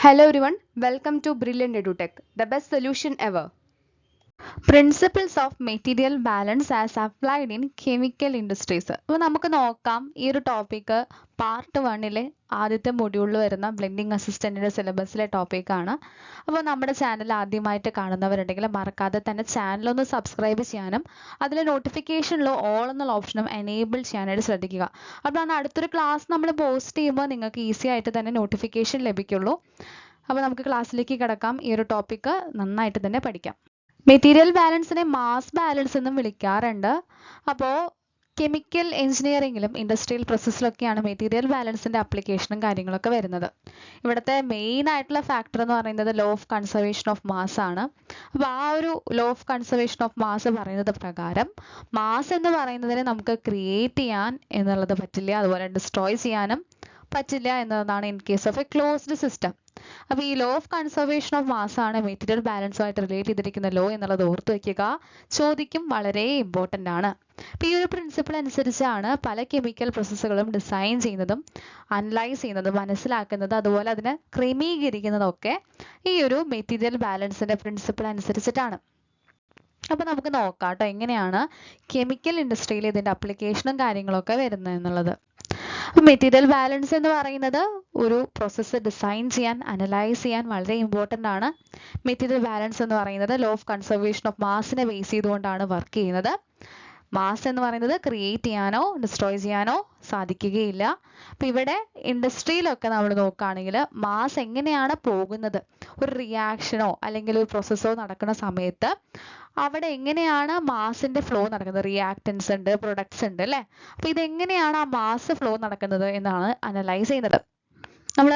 Hello everyone, welcome to Brilliant EduTech, the best solution ever. Principles of material balance as applied in chemical industries. അപ്പോൾ നമുക്ക് നോക്കാം ഈ ഒരു topic part 1-ലെ ആദ്യത്തെ മൊഡ്യൂളിൽ വരുന്ന ബ്ലെൻഡിങ് അസിസ്റ്റന്റിന്റെ സിലബസിലെ ടോപ്പിക്കാണ്. അപ്പോൾ നമ്മുടെ ചാനൽ ആദ്യമായിട്ട് കാണുന്നവരുണ്ടെങ്കിൽ മറക്കാതെ തന്നെ ചാനൽ ഒന്ന് സബ്സ്ക്രൈബ് ചെയ്യാനും അതിലെ നോട്ടിഫിക്കേഷനിൽ ഓൾ എന്നുള്ള ഓപ്ഷനും എനേബിൾ ചെയ്യാനായിട്ട് ശ്രദ്ധിക്കുക. അപ്പോഴാണ് അടുത്തൊരു ക്ലാസ് നമ്മൾ പോസ്റ്റ് ചെയ്യുമ്പോൾ നിങ്ങൾക്ക് ഈസി ആയിട്ട് തന്നെ നോട്ടിഫിക്കേഷൻ ലഭിക്കുള്ളൂ. അപ്പോൾ നമുക്ക് ക്ലാസ്സിലേക്ക് കിടക്കാം. ഈ ഒരു ടോപ്പിക്ക് നന്നായിട്ട് തന്നെ പഠിക്കാം. മെറ്റീരിയൽ ബാലൻസിനെ മാസ് ബാലൻസ് എന്നും വിളിക്കാറുണ്ട്. അപ്പോൾ കെമിക്കൽ എഞ്ചിനീയറിംഗിലും ഇൻഡസ്ട്രിയൽ പ്രോസസ്സിലൊക്കെയാണ് മെറ്റീരിയൽ ബാലൻസിന്റെ ആപ്ലിക്കേഷനും കാര്യങ്ങളൊക്കെ വരുന്നത്. ഇവിടുത്തെ മെയിൻ ആയിട്ടുള്ള ഫാക്ടർ എന്ന് പറയുന്നത് law of conservation of mass ആണ്. അപ്പോൾ ആ ഒരു law of conservation of mass പറയുന്നത് പ്രകാരം മാസ് എന്ന് പറയുന്നതിനെ നമുക്ക് ക്രിയേറ്റ് ചെയ്യാൻ എന്നുള്ളത് പറ്റില്ല, അതുപോലെ ഡിസ്ട്രോയ് ചെയ്യാനും പറ്റില്ല എന്നതാണ് in case of A closed system. അപ്പോൾ ഈ law of conservation of mass ആണ് മെറ്റീരിയൽ ബാലൻസുമായിട്ട് റിലേറ്റ് ചെയ്തിരിക്കുന്ന ലോ എന്നുള്ളത് ഓർത്ത് വയ്ക്കുക. ചോദിക്കും, വളരെ ഇമ്പോർട്ടൻ്റ് ആണ്. അപ്പോൾ ഈ ഒരു പ്രിൻസിപ്പിൾ അനുസരിച്ചാണ് പല കെമിക്കൽ പ്രോസസ്സുകളും ഡിസൈൻ ചെയ്യുന്നതും അനലൈസ് ചെയ്യുന്നതും മനസ്സിലാക്കുന്നതും അതുപോലെ അതിനെ ക്രമീകരിക്കുന്നതൊക്കെ ഈ ഒരു മെറ്റീരിയൽ ബാലൻസിന്റെ പ്രിൻസിപ്പിൾ അനുസരിച്ചിട്ടാണ്. അപ്പോൾ നമുക്ക് നോക്കാം കേട്ടോ എങ്ങനെയാണ് കെമിക്കൽ ഇൻഡസ്ട്രിയിൽ ഇതിന്റെ അപ്ലിക്കേഷനും കാര്യങ്ങളൊക്കെ വരുന്നത് എന്നുള്ളത്. മെറ്റീരിയൽ ബാലൻസ് എന്ന് പറയുന്നത് ഒരു പ്രോസസ്സ് ഡിസൈൻ ചെയ്യാൻ അനലൈസ് ചെയ്യാൻ വളരെ ഇമ്പോർട്ടൻ്റ് ആണ്. മെറ്റീരിയൽ ബാലൻസ് എന്ന് പറയുന്നത് ലോ ഓഫ് കൺസർവേഷൻ ഓഫ് മാസിനെ ബേസ് ചെയ്തുകൊണ്ടാണ് വർക്ക് ചെയ്യുന്നത്. മാസ് എന്ന് പറയുന്നത് ക്രിയേറ്റ് ചെയ്യാനോ ഡിസ്ട്രോയ് ചെയ്യാനോ സാധിക്കുകയില്ല. അപ്പം ഇവിടെ ഇൻഡസ്ട്രിയിലൊക്കെ നമ്മൾ നോക്കുകയാണെങ്കിൽ മാസ് എങ്ങനെയാണ് പോകുന്നത്, ഒരു റിയാക്ഷനോ അല്ലെങ്കിൽ ഒരു പ്രോസസ്സോ നടക്കുന്ന സമയത്ത് അവിടെ എങ്ങനെയാണ് മാസിന്റെ ഫ്ലോ നടക്കുന്നത്, റിയാക്റ്റൻസ് ഉണ്ട്, പ്രൊഡക്ട്സ് ഉണ്ട് അല്ലേ. അപ്പം ഇതെങ്ങനെയാണ് ആ മാസ് ഫ്ലോ നടക്കുന്നത് എന്നാണ് അനലൈസ് ചെയ്യുന്നത്. നമ്മൾ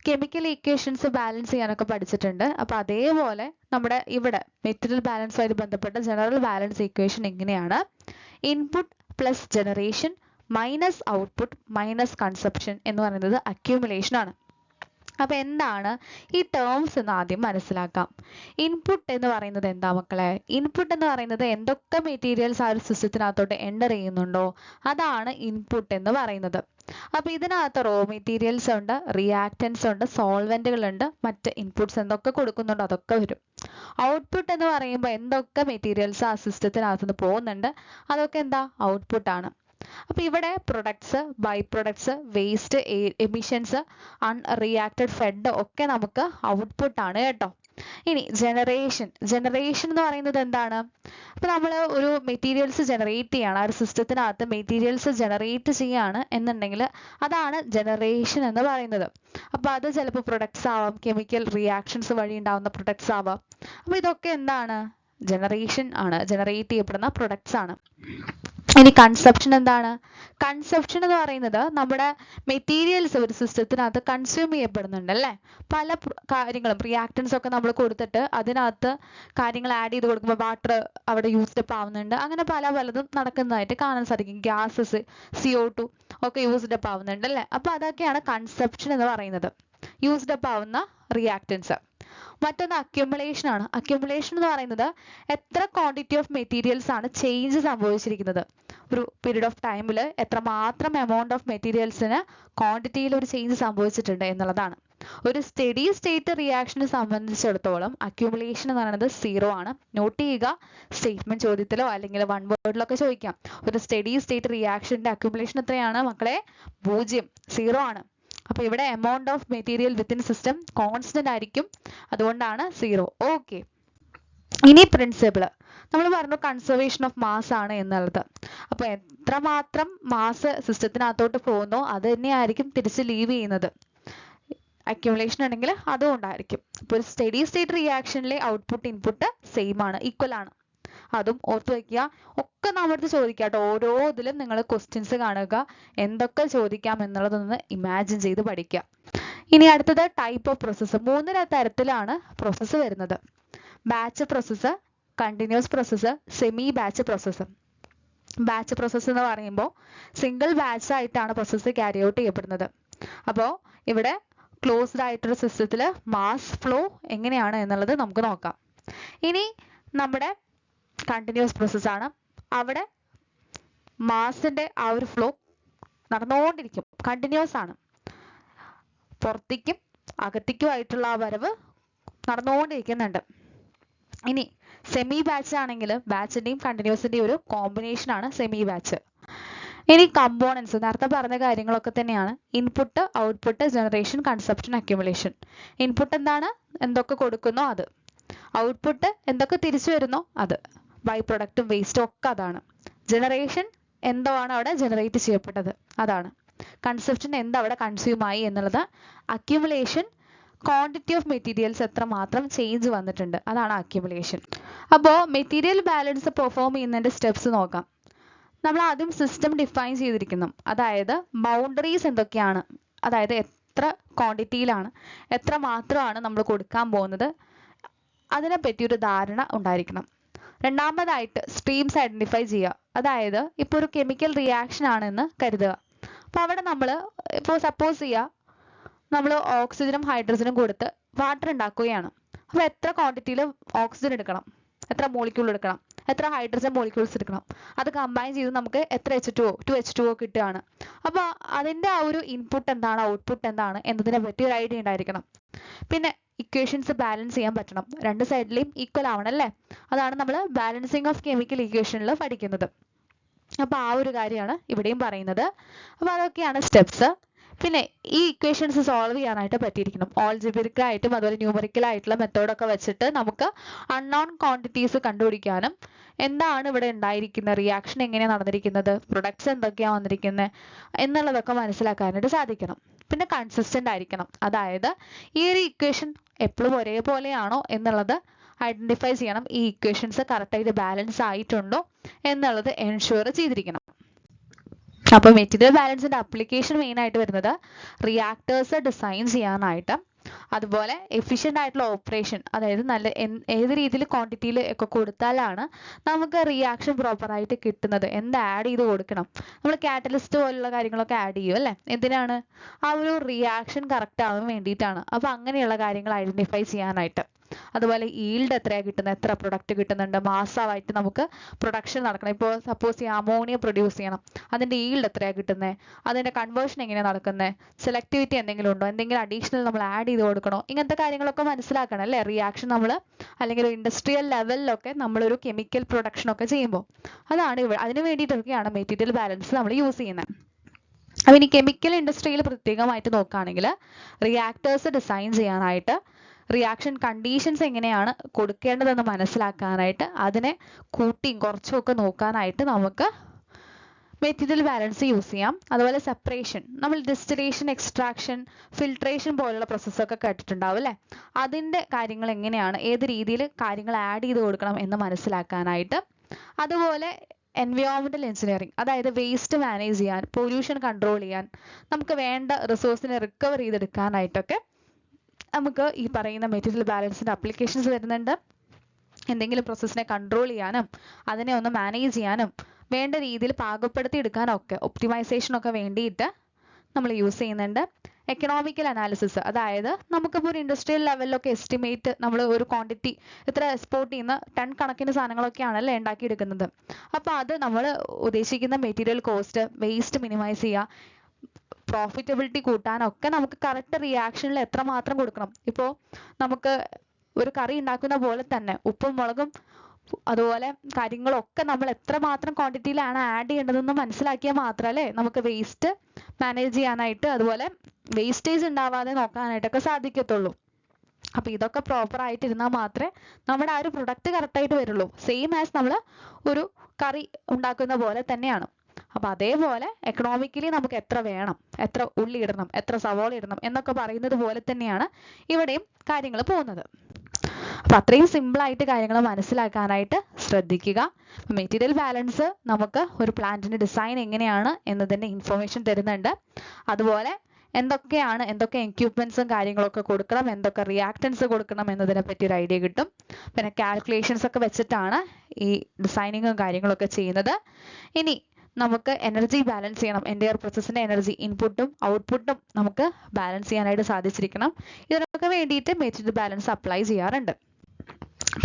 കെമിക്കൽ ഇക്വേഷൻസ് ബാലൻസ് ചെയ്യാനൊക്കെ പഠിച്ചിട്ടുണ്ട്. അപ്പോൾ അതേപോലെ നമ്മുടെ ഇവിടെ മെറ്റീരിയൽ ബാലൻസുമായിട്ട് ബന്ധപ്പെട്ട ജനറൽ ബാലൻസ് ഇക്വേഷൻ എങ്ങനെയാണ്, input plus generation minus output minus consumption എന്ന് പറയുന്നത് അക്യൂമുലേഷൻ ആണ്. അപ്പൊ എന്താണ് ഈ ടേംസ് എന്ന് ആദ്യം മനസ്സിലാക്കാം. ഇൻപുട്ട് എന്ന് പറയുന്നത് എന്താ മക്കളെ? ഇൻപുട്ട് എന്ന് പറയുന്നത് എന്തൊക്കെ മെറ്റീരിയൽസ് ആ ഒരു സിസ്റ്റത്തിനകത്തോട്ട് എൻ്റർ ചെയ്യുന്നുണ്ടോ അതാണ് ഇൻപുട്ട് എന്ന് പറയുന്നത്. അപ്പൊ ഇതിനകത്ത് റോ മെറ്റീരിയൽസ് ഉണ്ട്, റിയാക്റ്റൻസ് ഉണ്ട്, സോൾവെന്റുകൾ ഉണ്ട്, മറ്റ് ഇൻപുട്സ് എന്തൊക്കെ കൊടുക്കുന്നുണ്ടോ അതൊക്കെ വരും. ഔട്ട്പുട്ട് എന്ന് പറയുമ്പോൾ എന്തൊക്കെ മെറ്റീരിയൽസ് ആ സിസ്റ്റത്തിനകത്ത് നിന്ന് പോകുന്നുണ്ട് അതൊക്കെ എന്താ ഔട്ട്പുട്ട് ആണ്. അപ്പൊ ഇവിടെ products, byproducts, waste, emissions, unreacted feed ഒക്കെ നമുക്ക് ഔട്ട്പുട്ട് ആണ് കേട്ടോ. ഇനി ജനറേഷൻ എന്ന് പറയുന്നത് എന്താണ്? അപ്പൊ നമ്മൾ ഒരു മെറ്റീരിയൽസ് ജനറേറ്റ് ചെയ്യാണ്, ആ ഒരു സിസ്റ്റത്തിനകത്ത് മെറ്റീരിയൽസ് ജനറേറ്റ് ചെയ്യാണ് എന്നുണ്ടെങ്കിൽ അതാണ് ജനറേഷൻ എന്ന് പറയുന്നത്. അപ്പൊ അത് ചിലപ്പോൾ പ്രൊഡക്ട്സ് ആവാം, കെമിക്കൽ റിയാക്ഷൻസ് വഴി ഉണ്ടാവുന്ന പ്രൊഡക്ട്സ് ആവാം. അപ്പൊ ഇതൊക്കെ എന്താണ്? ജനറേഷൻ ആണ്, ജനറേറ്റ് ചെയ്യപ്പെടുന്ന പ്രൊഡക്ട്സ് ആണ്. ഇനി കൺസപ്ഷൻ എന്താണ്? കൺസപ്ഷൻ എന്ന് പറയുന്നത് നമ്മുടെ മെറ്റീരിയൽസ് ഒരു സിസ്റ്റത്തിനകത്ത് കൺസ്യൂം ചെയ്യപ്പെടുന്നുണ്ട് അല്ലേ. പല കാര്യങ്ങളും റിയാക്റ്റൻസ് ഒക്കെ നമ്മൾ കൊടുത്തിട്ട് അതിനകത്ത് കാര്യങ്ങൾ ആഡ് ചെയ്ത് കൊടുക്കുമ്പോൾ വാട്ടർ അവിടെ യൂസ്ഡ് അപ്പ് ആവുന്നുണ്ട്. അങ്ങനെ പലതും നടക്കുന്നതായിട്ട് കാണാൻ സാധിക്കും. ഗ്യാസസ്, CO2 ഒക്കെ യൂസ്ഡ് അപ്പ് ആവുന്നുണ്ട് അല്ലേ. അപ്പൊ അതൊക്കെയാണ് കൺസപ്ഷൻ എന്ന് പറയുന്നത്, യൂസ്ഡ് അപ്പ് ആവുന്ന റിയാക്റ്റൻസ്. മറ്റൊന്ന് അക്യുമുലേഷൻ ആണ്. അക്യുമുലേഷൻ എന്ന് പറയുന്നത് എത്ര ക്വാണ്ടിറ്റി ഓഫ് മെറ്റീരിയൽസ് ആണ് ചേഞ്ച് സംഭവിച്ചിരിക്കുന്നത്, ഒരു പീരീഡ് ഓഫ് ടൈമിൽ എത്രമാത്രം എമൗണ്ട് ഓഫ് മെറ്റീരിയൽസിന് ക്വാണ്ടിറ്റിയിൽ ഒരു ചേഞ്ച് സംഭവിച്ചിട്ടുണ്ട് എന്നുള്ളതാണ്. ഒരു സ്റ്റഡി സ്റ്റേറ്റ് റിയാക്ഷനെ സംബന്ധിച്ചിടത്തോളം അക്യുമുലേഷൻ എന്ന് പറയുന്നത് 0 ആണ്. നോട്ട് ചെയ്യുക, സ്റ്റേറ്റ്മെന്റ് ചോദ്യത്തിലോ അല്ലെങ്കിൽ വൺ വേർഡിലൊക്കെ ചോദിക്കാം. ഒരു സ്റ്റഡി സ്റ്റേറ്റ് റിയാക്ഷന്റെ അക്യുമുലേഷൻ എത്രയാണ് മക്കളെ? 0 ആണ്. അപ്പൊ ഇവിടെ amount of material within system constant ആയിരിക്കും, അതുകൊണ്ടാണ് 0. ഓക്കെ. ഇനി പ്രിൻസിപ്പിൾ നമ്മൾ പറഞ്ഞു കൺസർവേഷൻ ഓഫ് മാസ് ആണ് എന്നുള്ളത്. അപ്പൊ എത്രമാത്രം മാസ് സിസ്റ്റത്തിനകത്തോട്ട് പോകുന്നോ അത് തന്നെയായിരിക്കും തിരിച്ച് ലീവ് ചെയ്യുന്നത്. അക്യുമുലേഷൻ ഉണ്ടെങ്കിൽ അതും ഉണ്ടായിരിക്കും. അപ്പോൾ ഒരു സ്റ്റഡി സ്റ്റേറ്റ് റിയാക്ഷനിലെ ഔട്ട്പുട്ട് ഇൻപുട്ട് സെയിം ആണ്, ഈക്വൽ ആണ്. അതും ഓർത്ത് വയ്ക്കുക. ഒക്കെ നമ്മുടെ ചോദിക്കാം കേട്ടോ. ഓരോ ഇതിലും നിങ്ങൾ ക്വസ്റ്റ്യൻസ് കാണുക, എന്തൊക്കെ ചോദിക്കാം എന്നുള്ളതൊന്ന് ഇമാജിൻ ചെയ്ത് പഠിക്കുക. ഇനി അടുത്തത് ടൈപ്പ് ഓഫ് പ്രോസസ്സ്. 3 തരത്തിലാണ് പ്രോസസ്സ് വരുന്നത്. Batch process, continuous process, semi batch process. Batch process എന്ന് പറയുമ്പോൾ സിംഗിൾ ബാച്ച് ആയിട്ടാണ് പ്രോസസ്സ് ക്യാരി ഔട്ട് ചെയ്യപ്പെടുന്നത്. അപ്പോൾ ഇവിടെ ക്ലോസ്ഡ് ആയിട്ടൊരു സിസ്റ്റത്തിൽ മാസ് ഫ്ലോ എങ്ങനെയാണ് എന്നുള്ളത് നമുക്ക് നോക്കാം. ഇനി നമ്മുടെ കണ്ടിന്യൂസ് പ്രോസസ് ആണ്. അവിടെ മാസിന്റെ ആ ഒരു ഫ്ലോ നടന്നുകൊണ്ടിരിക്കും, കണ്ടിന്യൂസ് ആണ്. പുറത്തേക്കും അകത്തേക്കുമായിട്ടുള്ള ആ വരവ് നടന്നുകൊണ്ടിരിക്കുന്നുണ്ട്. ഇനി സെമി ബാച്ച് ആണെങ്കിൽ ബാച്ചിന്റെയും കണ്ടിന്യൂസിന്റെയും ഒരു കോമ്പിനേഷൻ ആണ് സെമി ബാച്ച്. ഇനി കമ്പോണൻസ് നേരത്തെ പറഞ്ഞ കാര്യങ്ങളൊക്കെ തന്നെയാണ്. Input, output, generation, consumption, accumulation. Input എന്താണ്? എന്തൊക്കെ കൊടുക്കുന്നോ അത്. ഔട്ട്പുട്ട് എന്തൊക്കെ തിരിച്ചു വരുന്നോ അത്. ബൈ പ്രൊഡക്റ്റും വേസ്റ്റും ഒക്കെ അതാണ്. ജനറേഷൻ എന്തോ ആണ് അവിടെ ജനറേറ്റ് ചെയ്യപ്പെട്ടത് അതാണ്. കൺസപ്ഷൻ എന്താ അവിടെ കൺസ്യൂം ആയി എന്നുള്ളത്. അക്യുമുലേഷൻ ക്വാണ്ടിറ്റി ഓഫ് മെറ്റീരിയൽസ് എത്രമാത്രം ചേഞ്ച് വന്നിട്ടുണ്ട് അതാണ് അക്യുമുലേഷൻ. അപ്പോൾ മെറ്റീരിയൽ ബാലൻസ് പെർഫോം ചെയ്യുന്നതിന്റെ സ്റ്റെപ്സ് നോക്കാം. നമ്മൾ ആദ്യം സിസ്റ്റം ഡിഫൈൻ ചെയ്തിരിക്കുന്നു. അതായത് ബൗണ്ടറീസ് എന്തൊക്കെയാണ്, അതായത് എത്ര ക്വാണ്ടിറ്റിയിലാണ് എത്ര മാത്രമാണ് നമ്മൾ കൊടുക്കാൻ പോകുന്നത് അതിനെപ്പറ്റി ഒരു ധാരണ ഉണ്ടായിരിക്കണം. രണ്ടാമതായിട്ട് സ്ട്രീംസ് ഐഡന്റിഫൈ ചെയ്യുക. അതായത് ഇപ്പോൾ ഒരു കെമിക്കൽ റിയാക്ഷൻ ആണെന്ന് കരുതുക. അപ്പോൾ അവിടെ നമ്മൾ ഇപ്പോൾ സപ്പോസ് ചെയ്യുക നമ്മൾ ഓക്സിജനും ഹൈഡ്രജനും കൊടുത്ത് വാട്ടർ ഉണ്ടാക്കുകയാണ്. അപ്പോൾ എത്ര ക്വാണ്ടിറ്റിയിൽ ഓക്സിജൻ എടുക്കണം, എത്ര മോളിക്യൂൾ എടുക്കണം, എത്ര ഹൈഡ്രജൻ മോളിക്യൂൾസ് എടുക്കണം, അത് കമ്പൈൻ ചെയ്ത് നമുക്ക് എത്ര H2O കിട്ടുകയാണ്. അപ്പോൾ അതിൻ്റെ ആ ഒരു ഇൻപുട്ട് എന്താണ് ഔട്ട്പുട്ട് എന്താണ് എന്നതിനെ പറ്റി ഒരു ഐഡിയ ഉണ്ടായിരിക്കണം. പിന്നെ ഇക്വേഷൻസ് ബാലൻസ് ചെയ്യാൻ പറ്റണം. രണ്ട് സൈഡിലെയും ഈക്വൽ ആവണം അല്ലേ. അതാണ് നമ്മൾ ബാലൻസിങ് ഓഫ് കെമിക്കൽ ഇക്വേഷനിൽ പഠിക്കുന്നത്. അപ്പോൾ ആ ഒരു കാര്യമാണ് ഇവിടെയും പറയുന്നത്. അപ്പോൾ അതൊക്കെയാണ് സ്റ്റെപ്സ്. പിന്നെ ഈ ഇക്വേഷൻസ് സോൾവ് ചെയ്യാനായിട്ട് പറ്റിയിരിക്കണം. ഓൾജിബ്രിക് ആയിട്ടും അതുപോലെ ന്യൂമറിക്കൽ ആയിട്ടുള്ള മെത്തേഡൊക്കെ വെച്ചിട്ട് നമുക്ക് അൺനോൺ ക്വാണ്ടിറ്റീസ് കണ്ടുപിടിക്കാനും എന്താണ് ഇവിടെ ഉണ്ടായിരിക്കുന്ന റിയാക്ഷൻ എങ്ങനെയാണ് നടന്നിരിക്കുന്നത്, പ്രൊഡക്ട്സ് എന്തൊക്കെയാണ് വന്നിരിക്കുന്നത് എന്നുള്ളതൊക്കെ മനസ്സിലാക്കാനായിട്ട് സാധിക്കണം. പിന്നെ കൺസിസ്റ്റന്റ് ആയിരിക്കണം. അതായത് ഈ ഒരു ഇക്വേഷൻ എപ്പോഴും ഒരേപോലെയാണോ എന്നുള്ളത് ഐഡന്റിഫൈ ചെയ്യണം. ഈ ഇക്വേഷൻസ് കറക്റ്റായിട്ട് ബാലൻസ് ആയിട്ടുണ്ടോ എന്നുള്ളത് എൻഷുർ ചെയ്തിരിക്കണം. അപ്പോൾ മെറ്റീരിയൽ ബാലൻസിന്റെ അപ്ലിക്കേഷൻ മെയിൻ ആയിട്ട് വരുന്നത് റിയാക്ടേഴ്സ് ഡിസൈൻ ചെയ്യാനായിട്ട്, അതുപോലെ എഫിഷ്യൻ്റ് ആയിട്ടുള്ള ഓപ്പറേഷൻ, അതായത് നല്ല ഏത് രീതിയിൽ ക്വാണ്ടിറ്റിയിൽ ഒക്കെ കൊടുത്താലാണ് നമുക്ക് റിയാക്ഷൻ പ്രോപ്പറായിട്ട് കിട്ടുന്നത്, എന്ത് ആഡ് ചെയ്ത് കൊടുക്കണം. നമ്മൾ കാറ്റലിസ്റ്റ് പോലുള്ള കാര്യങ്ങളൊക്കെ ആഡ് ചെയ്യും അല്ലേ, എന്തിനാണ്? ആ ഒരു റിയാക്ഷൻ കറക്റ്റ് ആവാൻ വേണ്ടിയിട്ടാണ്. അപ്പോൾ അങ്ങനെയുള്ള കാര്യങ്ങൾ ഐഡന്റിഫൈ ചെയ്യാനായിട്ട്. അതുപോലെ ഈൽഡ് എത്രയാണ് കിട്ടുന്നത്, എത്ര പ്രൊഡക്റ്റ് കിട്ടുന്നുണ്ട്, മാസമായിട്ട് നമുക്ക് പ്രൊഡക്ഷൻ നടക്കണം. ഇപ്പോൾ സപ്പോസ് ഈ അമോണിയ പ്രൊഡ്യൂസ് ചെയ്യണം, അതിൻ്റെ ഈൽഡ് എത്രയാണ് കിട്ടുന്നത്, അതിൻ്റെ കൺവേർഷൻ എങ്ങനെയാണ് നടക്കുന്നത്, സെലക്ടിവിറ്റി എന്തെങ്കിലും ഉണ്ടോ, എന്തെങ്കിലും അഡീഷണൽ നമ്മൾ ആഡ് ചെയ്ത് കൊടുക്കണോ, ഇങ്ങനത്തെ കാര്യങ്ങളൊക്കെ മനസ്സിലാക്കണം അല്ലേ. റിയാക്ഷൻ നമ്മൾ അല്ലെങ്കിൽ ഒരു ഇൻഡസ്ട്രിയൽ ലെവലിലൊക്കെ നമ്മളൊരു കെമിക്കൽ പ്രൊഡക്ഷൻ ഒക്കെ ചെയ്യുമ്പോൾ അതാണ് ഇവിടെ അതിന് വേണ്ടിയിട്ടൊക്കെയാണ് മെറ്റീരിയൽ ബാലൻസ് നമ്മൾ യൂസ് ചെയ്യുന്നത്. അപ്പോൾ ഇനി കെമിക്കൽ ഇൻഡസ്ട്രിയിൽ പ്രത്യേകമായിട്ട് നോക്കുകയാണെങ്കിൽ റിയാക്ടേഴ്സ് ഡിസൈൻ ചെയ്യാനായിട്ട് റിയാക്ഷൻ കണ്ടീഷൻസ് എങ്ങനെയാണ് കൊടുക്കേണ്ടതെന്ന് മനസ്സിലാക്കാനായിട്ട് അതിനെ കൂട്ടിയും കുറച്ചും ഒക്കെ നോക്കാനായിട്ട് നമുക്ക് മെറ്റീരിയൽ ബാലൻസ് യൂസ് ചെയ്യാം. അതുപോലെ സെപ്പറേഷൻ, നമ്മൾ ഡിസ്റ്റിലേഷൻ, എക്സ്ട്രാക്ഷൻ, ഫിൽട്രേഷൻ പോലുള്ള പ്രോസസ്സൊക്കെ കേട്ടിട്ടുണ്ടാവും അല്ലേ. അതിൻ്റെ കാര്യങ്ങൾ എങ്ങനെയാണ്, ഏത് രീതിയിൽ കാര്യങ്ങൾ ആഡ് ചെയ്ത് കൊടുക്കണം എന്ന് മനസ്സിലാക്കാനായിട്ട്. അതുപോലെ എൻവയോൺമെന്റൽ എഞ്ചിനീയറിംഗ്, അതായത് വേസ്റ്റ് മാനേജ് ചെയ്യാൻ, പൊല്യൂഷൻ കൺട്രോൾ ചെയ്യാൻ, നമുക്ക് വേണ്ട റിസോഴ്സിനെ റിക്കവർ ചെയ്തെടുക്കാനായിട്ടൊക്കെ നമുക്ക് ഈ പറയുന്ന മെറ്റീരിയൽ ബാലൻസിന്റെ അപ്ലിക്കേഷൻസ് വരുന്നുണ്ട്. എന്തെങ്കിലും പ്രോസസ്സിനെ കൺട്രോൾ ചെയ്യാനും അതിനെ ഒന്ന് മാനേജ് ചെയ്യാനും വേണ്ട രീതിയിൽ പാകപ്പെടുത്തി എടുക്കാനും ഒക്കെ ഒപ്റ്റിമൈസേഷൻ ഒക്കെ വേണ്ടിയിട്ട് നമ്മൾ യൂസ് ചെയ്യുന്നുണ്ട്. എക്കണോമിക്കൽ അനാലിസിസ്, അതായത് നമുക്കിപ്പോൾ ഒരു ഇൻഡസ്ട്രിയൽ ലെവലിലൊക്കെ എസ്റ്റിമേറ്റ് നമ്മൾ ഒരു ക്വാണ്ടിറ്റി ഇത്ര എക്സ്പോർട്ട് ചെയ്യുന്ന ടൺ കണക്കിന് സാധനങ്ങളൊക്കെയാണല്ലോ ഉണ്ടാക്കിയെടുക്കുന്നത്. അപ്പോൾ അത് നമ്മൾ ഉദ്ദേശിക്കുന്ന മെറ്റീരിയൽ കോസ്റ്റ്, വേസ്റ്റ് മിനിമൈസ് ചെയ്യുക, പ്രോഫിറ്റബിലിറ്റി കൂട്ടാനൊക്കെ നമുക്ക് കറക്റ്റ് റിയാക്ഷനിൽ എത്രമാത്രം കൊടുക്കണം. ഇപ്പോൾ നമുക്ക് ഒരു കറി ഉണ്ടാക്കുന്ന പോലെ തന്നെ ഉപ്പും മുളകും അതുപോലെ കാര്യങ്ങളൊക്കെ നമ്മൾ എത്രമാത്രം ക്വാണ്ടിറ്റിയിലാണ് ആഡ് ചെയ്യേണ്ടതെന്ന് മനസ്സിലാക്കിയാൽ മാത്രമല്ലേ നമുക്ക് വേസ്റ്റ് മാനേജ് ചെയ്യാനായിട്ട് അതുപോലെ വേസ്റ്റേജ് ഉണ്ടാവാതെ നോക്കാനായിട്ടൊക്കെ സാധിക്കത്തുള്ളൂ. അപ്പോൾ ഇതൊക്കെ പ്രോപ്പർ ആയിട്ട് ഇരുന്നാൽ മാത്രമേ നമ്മുടെ ആ ഒരു പ്രൊഡക്റ്റ് കറക്റ്റായിട്ട് വരുള്ളൂ. സെയിം ആസ് നമ്മൾ ഒരു കറി ഉണ്ടാക്കുന്ന പോലെ തന്നെയാണ്. അപ്പോൾ അതേപോലെ എക്കണോമിക്കലി നമുക്ക് എത്ര വേണം, എത്ര ഉള്ളി ഇടണം, എത്ര സവോള ഇടണം എന്നൊക്കെ പറയുന്നത് പോലെ തന്നെയാണ് ഇവിടെയും കാര്യങ്ങൾ പോകുന്നത്. അപ്പോൾ അത്രയും സിമ്പിളായിട്ട് കാര്യങ്ങൾ മനസ്സിലാക്കാനായിട്ട് ശ്രദ്ധിക്കുക. മെറ്റീരിയൽ ബാലൻസ് നമുക്ക് ഒരു പ്ലാന്റിന്റെ ഡിസൈൻ എങ്ങനെയാണ് എന്നതിൻ്റെ ഇൻഫർമേഷൻ തരുന്നുണ്ട്. അതുപോലെ എന്തൊക്കെ എക്യുപ്മെന്റ്സും കാര്യങ്ങളൊക്കെ കൊടുക്കണം, എന്തൊക്കെ റിയാക്ടൻസ് കൊടുക്കണം എന്നതിനെ പറ്റി ഒരു ഐഡിയ കിട്ടും. പിന്നെ കാൽക്കുലേഷൻസ് ഒക്കെ വെച്ചിട്ടാണ് ഈ ഡിസൈനിങ്ങും കാര്യങ്ങളൊക്കെ ചെയ്യുന്നത്. ഇനി നമുക്ക് എനർജി ബാലൻസ് ചെയ്യണം. എൻ്റയർ പ്രോസസ്സിന്റെ എനർജി ഇൻപുട്ടും ഔട്ട്പുട്ടും നമുക്ക് ബാലൻസ് ചെയ്യാനായിട്ട് സാധിച്ചിരിക്കണം. ഇതിനൊക്കെ വേണ്ടിയിട്ട് മെറ്റീരിയൽ ബാലൻസ് അപ്ലൈ ചെയ്യാറുണ്ട്.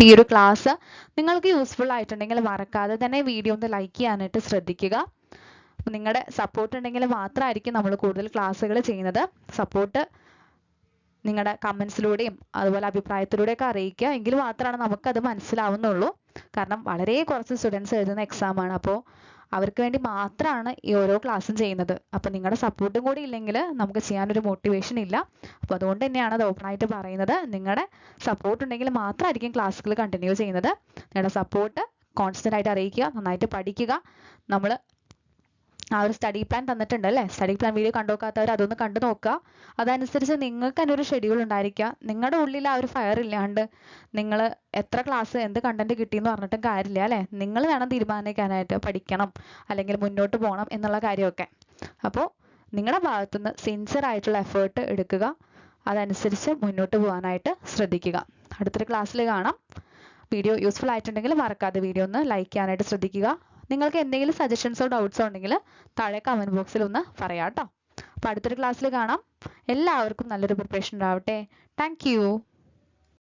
ഈ ഒരു ക്ലാസ് നിങ്ങൾക്ക് യൂസ്ഫുൾ ആയിട്ടുണ്ടെങ്കിൽ മറക്കാതെ തന്നെ വീഡിയോ ഒന്ന് ലൈക്ക് ചെയ്യാനായിട്ട് ശ്രദ്ധിക്കുക. നിങ്ങളുടെ സപ്പോർട്ട് ഉണ്ടെങ്കിൽ മാത്രമായിരിക്കും നമ്മൾ കൂടുതൽ ക്ലാസ്സുകൾ ചെയ്യുന്നത്. സപ്പോർട്ട് നിങ്ങളുടെ കമൻസിലൂടെയും അതുപോലെ അഭിപ്രായത്തിലൂടെയൊക്കെ അറിയിക്കുക. എങ്കിൽ മാത്രമാണ് നമുക്കത് മനസ്സിലാവുന്നുള്ളൂ. കാരണം വളരെ കുറച്ച് സ്റ്റുഡൻസ് എഴുതുന്ന എക്സാം ആണ്. അപ്പോൾ അവർക്ക് വേണ്ടി മാത്രമാണ് ഈ ഓരോ ക്ലാസ്സും ചെയ്യുന്നത്. അപ്പോൾ നിങ്ങളുടെ സപ്പോർട്ടും കൂടി ഇല്ലെങ്കിൽ നമുക്ക് ചെയ്യാനൊരു മോട്ടിവേഷൻ ഇല്ല. അപ്പോൾ അതുകൊണ്ട് തന്നെയാണ് അത് ഓപ്പൺ ആയിട്ട് പറയുന്നത്. നിങ്ങളുടെ സപ്പോർട്ട് ഉണ്ടെങ്കിൽ മാത്രമായിരിക്കും ക്ലാസ്സുകൾ കണ്ടിന്യൂ ചെയ്യുന്നത്. നിങ്ങളുടെ സപ്പോർട്ട് കോൺസ്റ്റൻ്റ് ആയിട്ട് അറിയിക്കുക, നന്നായിട്ട് പഠിക്കുക. നമ്മൾ ആ ഒരു സ്റ്റഡി പ്ലാൻ തന്നിട്ടുണ്ട് അല്ലേ, സ്റ്റഡി പ്ലാൻ വീഡിയോ കണ്ടുനോക്കാത്തവർ അതൊന്ന് കണ്ടു നോക്കുക. അതനുസരിച്ച് നിങ്ങൾക്ക് തന്നെ ഒരു ഷെഡ്യൂൾ ഉണ്ടായിരിക്കുക. നിങ്ങളുടെ ഉള്ളിൽ ആ ഒരു ഫയർ ഇല്ലാണ്ട് നിങ്ങൾ എത്ര ക്ലാസ് എന്ത് കണ്ടന്റ് കിട്ടിയെന്ന് പറഞ്ഞിട്ടും കാര്യമില്ല അല്ലേ. നിങ്ങൾ വേണം തീരുമാനിക്കാനായിട്ട് പഠിക്കണം അല്ലെങ്കിൽ മുന്നോട്ട് പോകണം എന്നുള്ള കാര്യമൊക്കെ. അപ്പോൾ നിങ്ങളുടെ ഭാഗത്തുനിന്ന് സിൻസിയർ ആയിട്ടുള്ള എഫേർട്ട് എടുക്കുക. അതനുസരിച്ച് മുന്നോട്ട് പോകാനായിട്ട് ശ്രദ്ധിക്കുക. അടുത്തൊരു ക്ലാസ്സിൽ കാണാം. വീഡിയോ യൂസ്ഫുൾ ആയിട്ടുണ്ടെങ്കിൽ മറക്കാതെ വീഡിയോ ഒന്ന് ലൈക്ക് ചെയ്യാനായിട്ട് ശ്രദ്ധിക്കുക. നിങ്ങൾക്ക് എന്തെങ്കിലും സജഷൻസോ ഡൗട്ട്സോ ഉണ്ടെങ്കിൽ താഴെ കമൻറ്റ് ബോക്സിൽ ഒന്ന് പറയാം കേട്ടോ. അപ്പോൾ അടുത്തൊരു ക്ലാസ്സിൽ കാണാം. എല്ലാവർക്കും നല്ലൊരു പ്രിപ്പറേഷൻ ഉണ്ടാവട്ടെ. Thank you.